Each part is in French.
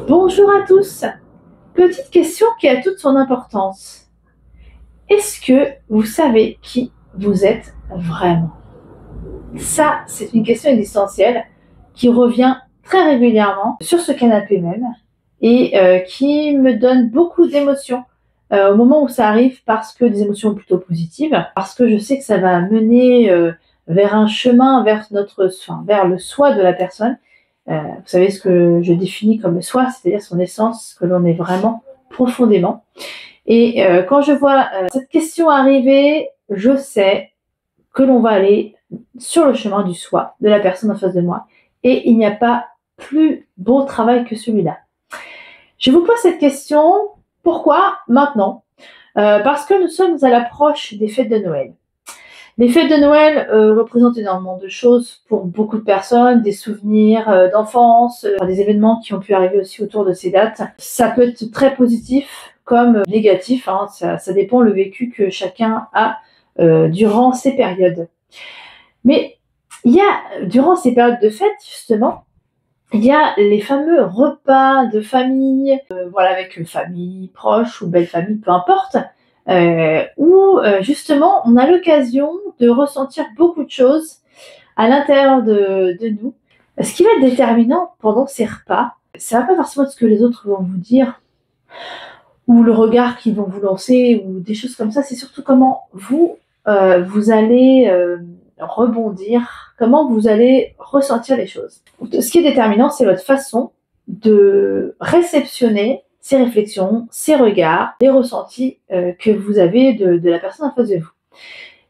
Bonjour à tous. Petite question qui a toute son importance. Est-ce que vous savez qui vous êtes vraiment? Ça, c'est une question existentielle qui revient très régulièrement sur ce canapé même et qui me donne beaucoup d'émotions au moment où ça arrive, parce que des émotions plutôt positives, parce que je sais que ça va mener vers un chemin, vers le soi de la personne. Vous savez ce que je définis comme le soi, c'est-à-dire son essence, que l'on est vraiment profondément. Et quand je vois cette question arriver, je sais que l'on va aller sur le chemin du soi, de la personne en face de moi. Et il n'y a pas plus beau travail que celui-là. Je vous pose cette question, pourquoi maintenant? Parce que nous sommes à l'approche des fêtes de Noël. Les fêtes de Noël représentent énormément de choses pour beaucoup de personnes, des souvenirs d'enfance, des événements qui ont pu arriver aussi autour de ces dates. Ça peut être très positif comme négatif, hein, ça dépend le vécu que chacun a durant ces périodes. Mais durant ces périodes de fête, justement, il y a les fameux repas de famille, voilà, avec famille proche ou belle famille, peu importe, où justement on a l'occasion de ressentir beaucoup de choses à l'intérieur de nous. Ce qui va être déterminant pendant ces repas, ça va pas forcément être ce que les autres vont vous dire, ou le regard qu'ils vont vous lancer, ou des choses comme ça. C'est surtout comment vous allez rebondir, comment vous allez ressentir les choses. Ce qui est déterminant, c'est votre façon de réceptionner ces réflexions, ces regards, les ressentis que vous avez de la personne en face de vous.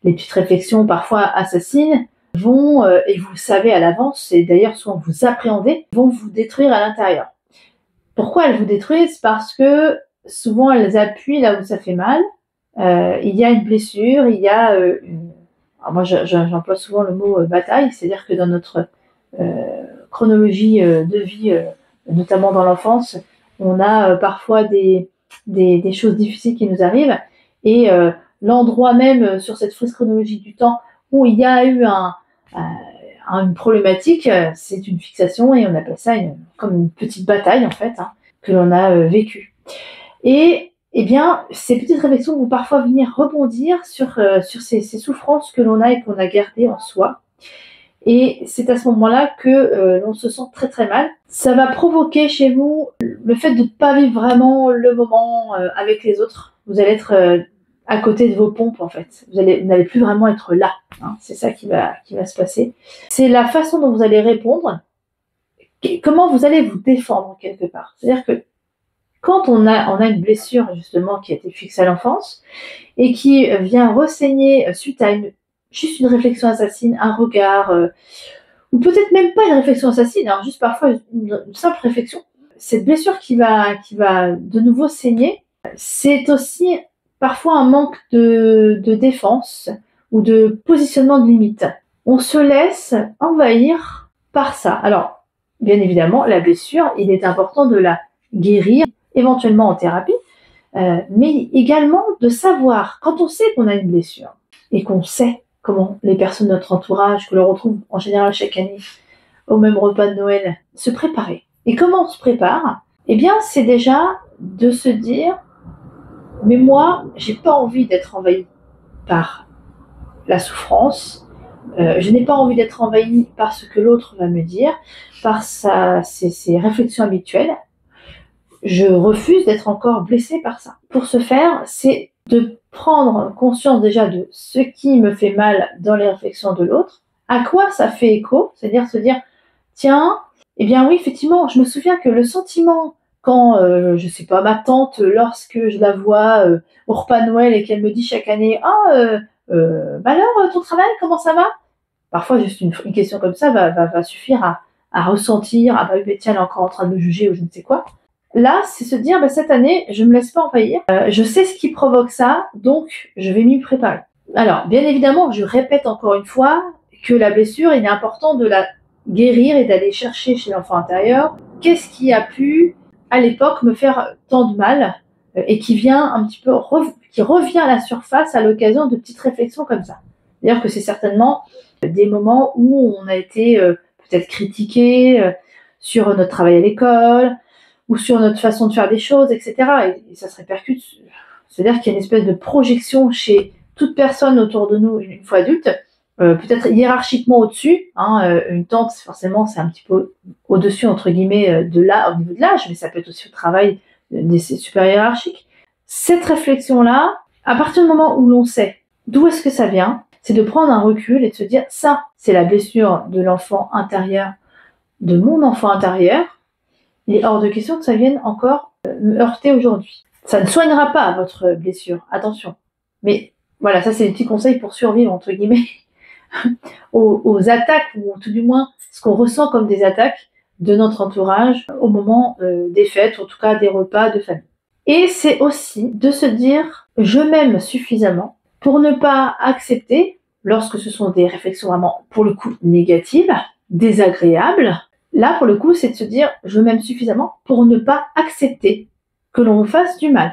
Les petites réflexions parfois assassines vont, et vous le savez à l'avance, et d'ailleurs souvent vous appréhendez, vont vous détruire à l'intérieur. Pourquoi elles vous détruisent? Parce que souvent elles appuient là où ça fait mal. Il y a une blessure, il y a alors moi j'emploie souvent le mot bataille, c'est-à-dire que dans notre chronologie de vie, notamment dans l'enfance, on a parfois des choses difficiles qui nous arrivent, et l'endroit même sur cette fausse chronologie du temps où il y a eu une problématique, c'est une fixation, et on appelle ça comme une petite bataille en fait, hein, que l'on a vécue. Et eh bien, ces petites réflexions vont parfois venir rebondir sur ces souffrances que l'on a et qu'on a gardées en soi. Et c'est à ce moment-là que l'on se sent très très mal. Ça va provoquer chez vous le fait de ne pas vivre vraiment le moment avec les autres. Vous allez être à côté de vos pompes en fait. Vous n'allez plus vraiment être là, hein. C'est ça qui va se passer. C'est la façon dont vous allez répondre, comment vous allez vous défendre quelque part. C'est-à-dire que quand on a une blessure justement qui a été fixée à l'enfance et qui vient ressaigner suite à juste une réflexion assassine, un regard, ou peut-être même pas une réflexion assassine, hein, juste parfois une simple réflexion. Cette blessure qui va de nouveau saigner, c'est aussi parfois un manque de défense ou de positionnement de limite. On se laisse envahir par ça. Alors, bien évidemment, la blessure, il est important de la guérir, éventuellement en thérapie, mais également de savoir, quand on sait qu'on a une blessure, et qu'on sait comment les personnes de notre entourage, que l'on retrouve en général chaque année au même repas de Noël, se préparer. Et comment on se prépare? Eh bien, c'est déjà de se dire, mais moi, j'ai pas envie d'être envahie par la souffrance, je n'ai pas envie d'être envahie par ce que l'autre va me dire, par ses réflexions habituelles. Je refuse d'être encore blessée par ça. Pour ce faire, c'est de prendre conscience déjà de ce qui me fait mal dans les réflexions de l'autre, à quoi ça fait écho, c'est-à-dire se dire, tiens, eh bien oui, effectivement, je me souviens que le sentiment quand, je sais pas, ma tante, lorsque je la vois au repas de Noël et qu'elle me dit chaque année, ah, bah alors, ton travail, comment ça va? Parfois, juste une question comme ça va suffire à ressentir, ah bah oui, tiens, elle est encore en train de me juger ou je ne sais quoi. Là, c'est se dire, bah, cette année, je me laisse pas envahir. Je sais ce qui provoque ça, donc je vais m'y préparer. Alors, bien évidemment, je répète encore une fois que la blessure, il est important de la guérir et d'aller chercher chez l'enfant intérieur qu'est-ce qui a pu, à l'époque, me faire tant de mal, et qui vient un petit peu, qui revient à la surface à l'occasion de petites réflexions comme ça. D'ailleurs que c'est certainement des moments où on a été peut-être critiqué sur notre travail à l'école, ou sur notre façon de faire des choses, etc. Et ça se répercute. C'est-à-dire qu'il y a une espèce de projection chez toute personne autour de nous une fois adulte, peut-être hiérarchiquement au-dessus. Une tante, forcément, c'est un petit peu au-dessus, entre guillemets, au niveau de l'âge, mais ça peut être aussi au travail des supérieurs hiérarchiques. Cette réflexion-là, à partir du moment où l'on sait d'où est-ce que ça vient, c'est de prendre un recul et de se dire, ça, c'est la blessure de l'enfant intérieur, de mon enfant intérieur. Il est hors de question que ça vienne encore me heurter aujourd'hui. Ça ne soignera pas votre blessure, attention. Mais voilà, ça c'est des petits conseils pour survivre, entre guillemets, aux attaques, ou tout du moins ce qu'on ressent comme des attaques de notre entourage au moment des fêtes, ou en tout cas des repas de famille. Et c'est aussi de se dire, je m'aime suffisamment pour ne pas accepter, lorsque ce sont des réflexions vraiment, pour le coup, négatives, désagréables. Là, pour le coup, c'est de se dire, je m'aime suffisamment pour ne pas accepter que l'on me fasse du mal.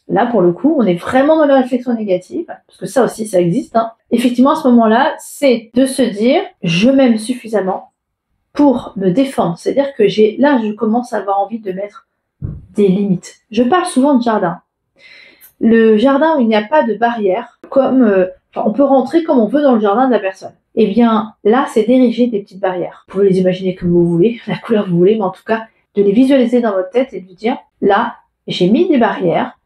Là, pour le coup, on est vraiment dans la réflexion négative, parce que ça aussi, ça existe. Effectivement, à ce moment-là, c'est de se dire, je m'aime suffisamment pour me défendre. C'est-à-dire que là, je commence à avoir envie de mettre des limites. Je parle souvent de jardin. Le jardin où il n'y a pas de barrière, on peut rentrer comme on veut dans le jardin de la personne. Eh bien, là, c'est d'ériger des petites barrières. Vous pouvez les imaginer comme vous voulez, la couleur que vous voulez, mais en tout cas, de les visualiser dans votre tête et de vous dire, là, j'ai mis des barrières,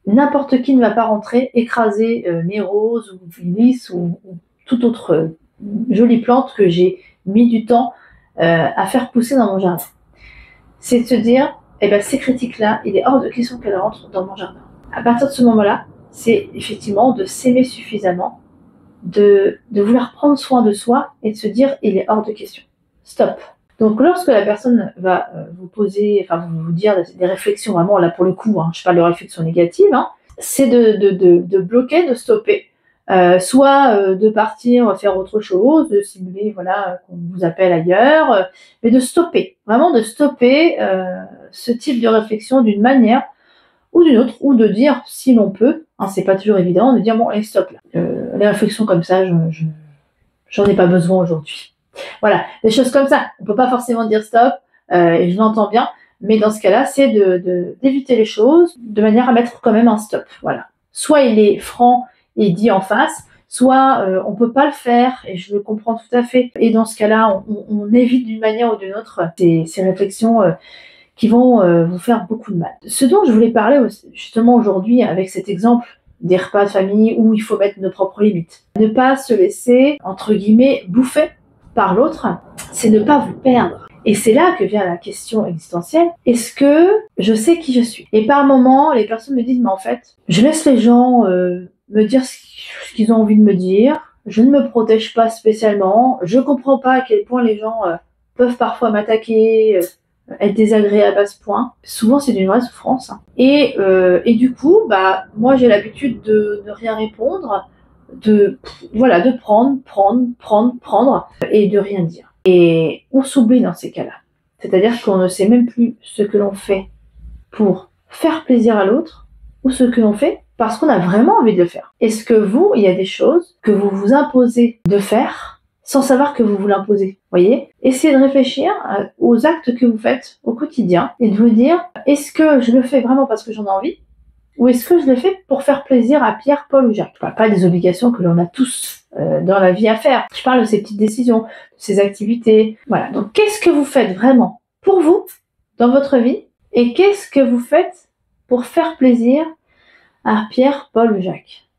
n'importe qui ne va pas rentrer, écraser mes roses ou lys ou toute autre jolie plante que j'ai mis du temps à faire pousser dans mon jardin. C'est de se dire, ces critiques-là, il est hors de question qu'elles rentrent dans mon jardin. À partir de ce moment-là, c'est effectivement de s'aimer suffisamment, de vouloir prendre soin de soi et de se dire, il est hors de question. Stop. Donc, lorsque la personne va vous dire des réflexions, vraiment, là pour le coup, je parle de réflexions négatives, c'est de bloquer, de stopper. Soit de partir faire autre chose, de simuler qu'on vous appelle ailleurs, mais de stopper, vraiment de stopper ce type de réflexion d'une manière ou d'une autre, ou de dire, si l'on peut, c'est pas toujours évident, de dire, bon, allez, stop là. Les réflexions comme ça, j'en ai pas besoin aujourd'hui. Voilà, des choses comme ça. On peut pas forcément dire stop, et je l'entends bien, mais dans ce cas-là, c'est d'éviter les choses de manière à mettre quand même un stop. Voilà. Soit il est franc et dit en face, soit on peut pas le faire, et je le comprends tout à fait. Et dans ce cas-là, on évite d'une manière ou d'une autre ces réflexions qui vont vous faire beaucoup de mal. Ce dont je voulais parler justement aujourd'hui avec cet exemple des repas de famille où il faut mettre nos propres limites. Ne pas se laisser, entre guillemets, bouffer par l'autre, c'est ne pas vous perdre. Et c'est là que vient la question existentielle. Est-ce que je sais qui je suis? Et par moments, les personnes me disent, mais en fait, je laisse les gens me dire ce qu'ils ont envie de me dire, je ne me protège pas spécialement, je comprends pas à quel point les gens peuvent parfois m'attaquer, être désagréable à ce point. Souvent, c'est d'une vraie souffrance. Et du coup, moi, j'ai l'habitude de ne rien répondre, de prendre et de rien dire. Et on s'oublie dans ces cas-là. C'est-à-dire qu'on ne sait même plus ce que l'on fait pour faire plaisir à l'autre ou ce que l'on fait parce qu'on a vraiment envie de le faire. Est-ce que il y a des choses que vous vous imposez de faire sans savoir que vous l'imposez? Voyez, essayez de réfléchir aux actes que vous faites au quotidien et de vous dire, est-ce que je le fais vraiment parce que j'en ai envie, ou est-ce que je le fais pour faire plaisir à Pierre, Paul ou Jacques? Je parle pas des obligations que l'on a tous dans la vie à faire. Je parle de ces petites décisions, de ces activités. Voilà. Donc, qu'est-ce que vous faites vraiment pour vous dans votre vie, et qu'est-ce que vous faites pour faire plaisir à Pierre, Paul ou Jacques?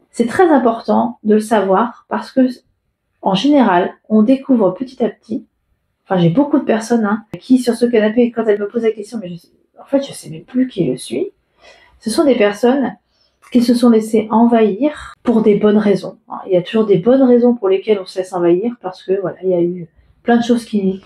C'est très important de le savoir parce que en général, on découvre petit à petit, j'ai beaucoup de personnes qui, sur ce canapé, quand elles me posent la question, mais je sais même plus qui je suis, ce sont des personnes qui se sont laissées envahir pour des bonnes raisons. Il y a toujours des bonnes raisons pour lesquelles on se laisse envahir, parce que il y a eu plein de choses qui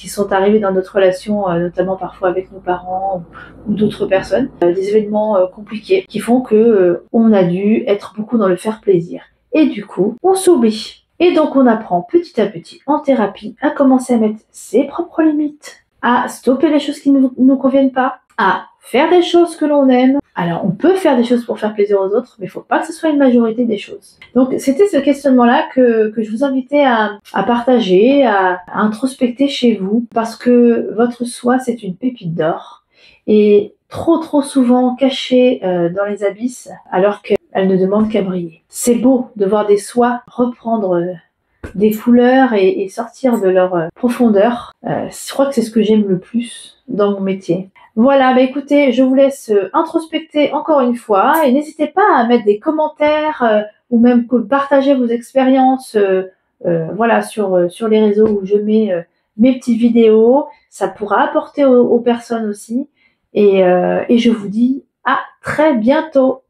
sont arrivées dans notre relation, notamment parfois avec nos parents ou d'autres personnes, des événements compliqués qui font que on a dû être beaucoup dans le faire plaisir. Et du coup, on s'oublie. Et donc, on apprend petit à petit, en thérapie, à commencer à mettre ses propres limites à stopper les choses qui ne nous conviennent pas, à faire des choses que l'on aime. Alors, on peut faire des choses pour faire plaisir aux autres, mais il ne faut pas que ce soit une majorité des choses. Donc, c'était ce questionnement-là que je vous invitais à partager, à introspecter chez vous, parce que votre soi, c'est une pépite d'or, et trop souvent cachée dans les abysses, alors qu'elle ne demande qu'à briller. C'est beau de voir des soies reprendre des couleurs et sortir de leur profondeur. Je crois que c'est ce que j'aime le plus dans mon métier. Voilà, bah écoutez, je vous laisse introspecter encore une fois et n'hésitez pas à mettre des commentaires ou même partager vos expériences voilà, sur les réseaux où je mets mes petites vidéos. Ça pourra apporter aux personnes aussi. Et je vous dis à très bientôt.